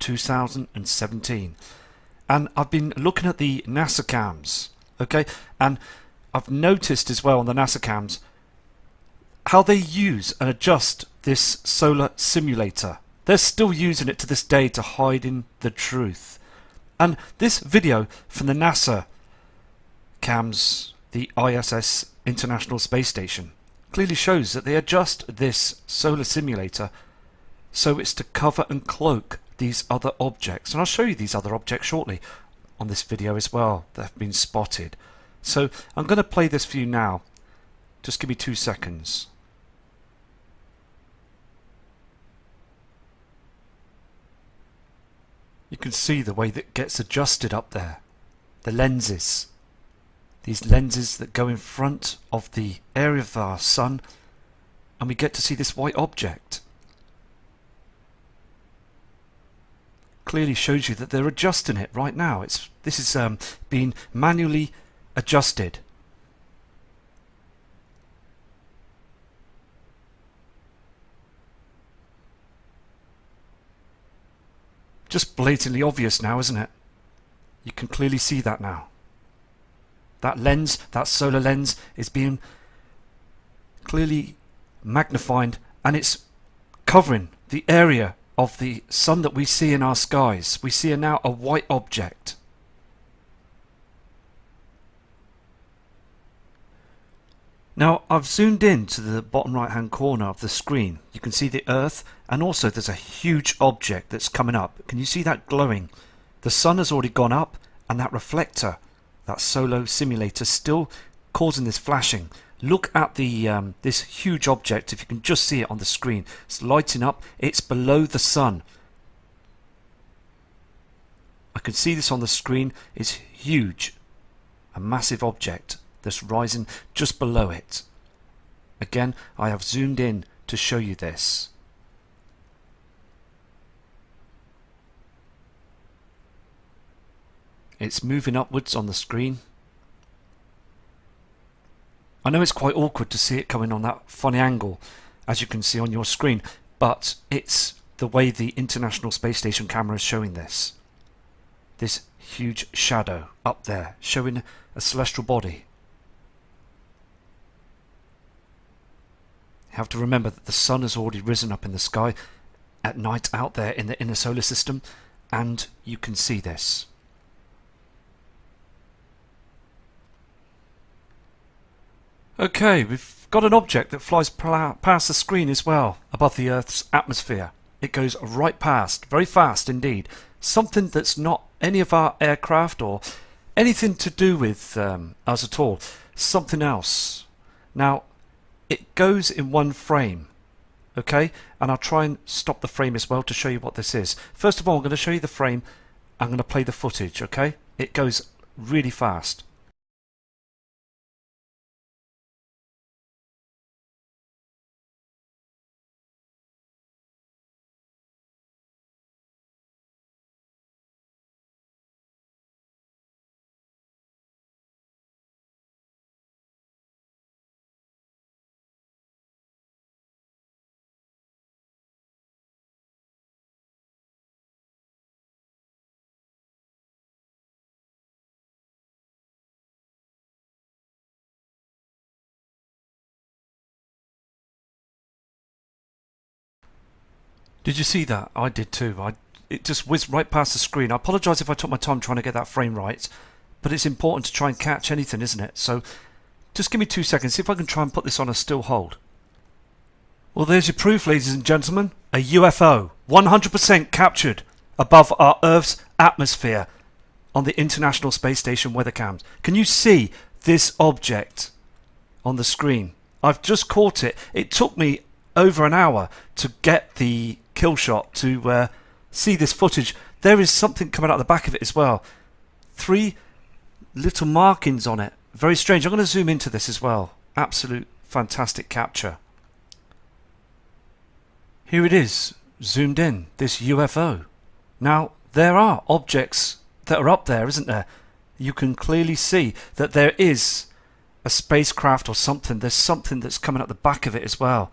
2017. And I've been looking at the NASA cams, okay, and I've noticed as well on the NASA cams how they use and adjust this solar simulator. They're still using it to this day to hide in the truth. And this video from the NASA cams, the ISS International Space Station, clearly shows that they adjust this solar simulator so it's to cover and cloak these other objects. And I'll show you these other objects shortly on this video as well that have been spotted. So I'm going to play this for you now. Just give me 2 seconds. You can see the way that gets adjusted up there. The lenses. These lenses that go in front of the area of our sun, and we get to see this white object. Clearly shows you that they're adjusting it right now. This is being manually adjusted. Just blatantly obvious now, isn't it? You can clearly see that now. That lens, that solar lens, is being clearly magnified, and it's covering the area of the sun that we see in our skies. We see now a white object. Now I've zoomed in to the bottom right hand corner of the screen. You can see the Earth, and also there's a huge object that's coming up. Can you see that glowing? The sun has already gone up, and that reflector, that solar simulator, still causing this flashing. Look at the this huge object. If you can just see it on the screen, it's lighting up. It's below the sun. I can see this on the screen. It's huge, a massive object that's rising just below it. Again, I have zoomed in to show you this. It's moving upwards on the screen. I know it's quite awkward to see it coming on that funny angle, as you can see on your screen, but it's the way the International Space Station camera is showing this. This huge shadow up there, showing a celestial body. You have to remember that the sun has already risen up in the sky at night out there in the inner solar system, and you can see this. Okay, we've got an object that flies past the screen as well, above the Earth's atmosphere. It goes right past, very fast indeed. Something that's not any of our aircraft or anything to do with us at all. Something else. Now, it goes in one frame, okay? And I'll try and stop the frame as well to show you what this is. First of all, I'm going to show you the frame. I'm going to play the footage, okay? It goes really fast. Did you see that? I did too. It just whizzed right past the screen. I apologise if I took my time trying to get that frame right, but it's important to try and catch anything, isn't it? So just give me 2 seconds, see if I can try and put this on a still hold. Well, there's your proof, ladies and gentlemen. A UFO, 100% captured above our Earth's atmosphere on the International Space Station weather cams. Can you see this object on the screen? I've just caught it. It took me over an hour to get the kill shot to see this footage. There is something coming out the back of it as well. 3 little markings on it. Very strange. I'm going to zoom into this as well. Absolute fantastic capture. Here it is, zoomed in, this UFO. Now, there are objects that are up there, isn't there? You can clearly see that there is a spacecraft or something. There's something that's coming out the back of it as well.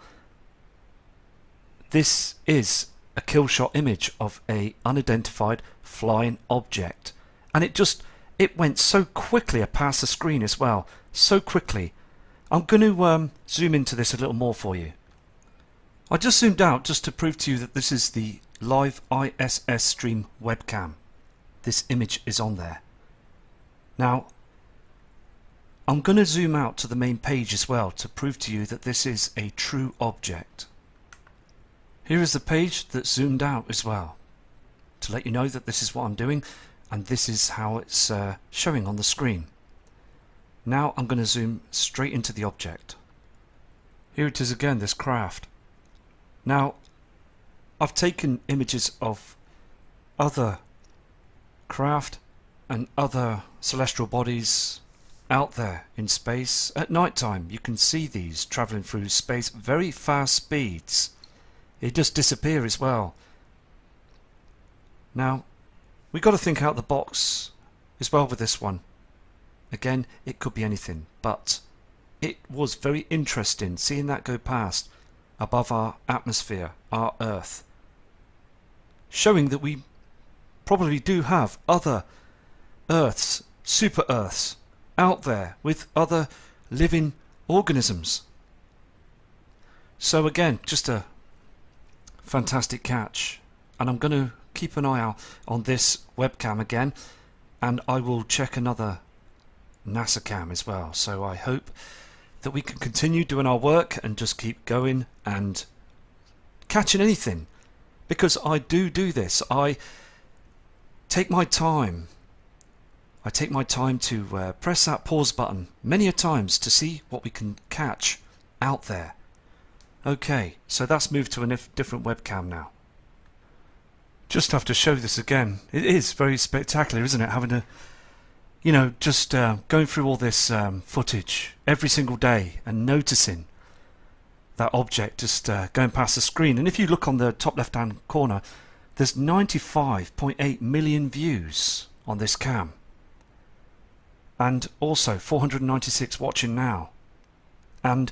This is a kill shot image of a unidentified flying object, and it went so quickly past the screen as well, so quickly. I'm going to zoom into this a little more for you. I just zoomed out just to prove to you that this is the live ISS stream webcam. This image is on there. Now I'm going to zoom out to the main page as well to prove to you that this is a true object. Here is the page that's zoomed out as well, to let you know that this is what I'm doing and this is how it's showing on the screen. Now I'm going to zoom straight into the object. Here it is again, this craft. Now I've taken images of other craft and other celestial bodies out there in space at night time. You can see these traveling through space very fast speeds. They just disappear as well. Now we've got to think out the box as well with this one. Again, it could be anything, but it was very interesting seeing that go past above our atmosphere, our Earth, showing that we probably do have other Earths, super Earths, out there with other living organisms. So again, just a fantastic catch, and I'm going to keep an eye out on this webcam again, and I will check another NASA cam as well. So I hope that we can continue doing our work and just keep going and catching anything, because I do this. I take my time. I take my time to press that pause button many a times to see what we can catch out there. Okay, so that's moved to a different webcam now. Just have to show this again. It is very spectacular, isn't it? Having to, you know, just going through all this footage every single day and noticing that object just going past the screen. And if you look on the top left hand corner, there's 95.8 million views on this cam, and also 496 watching now. And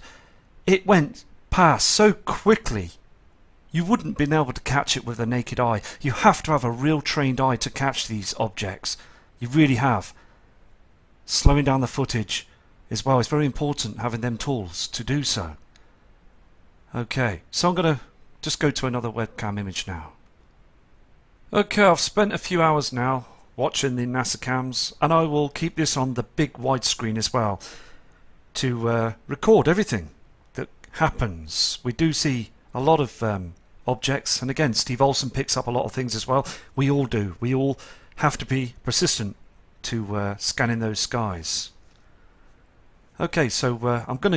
it went past so quickly you wouldn't been able to catch it with the naked eye. You have to have a real trained eye to catch these objects. You really have. Slowing down the footage as well is very important, having them tools to do so. Okay, so I'm going to just go to another webcam image now. Okay, I've spent a few hours now watching the NASA cams, and I will keep this on the big widescreen as well to record everything that happens. We do see a lot of objects, and again, Steve Olsen picks up a lot of things as well. We all do. We all have to be persistent to scanning those skies. Okay, so I'm going to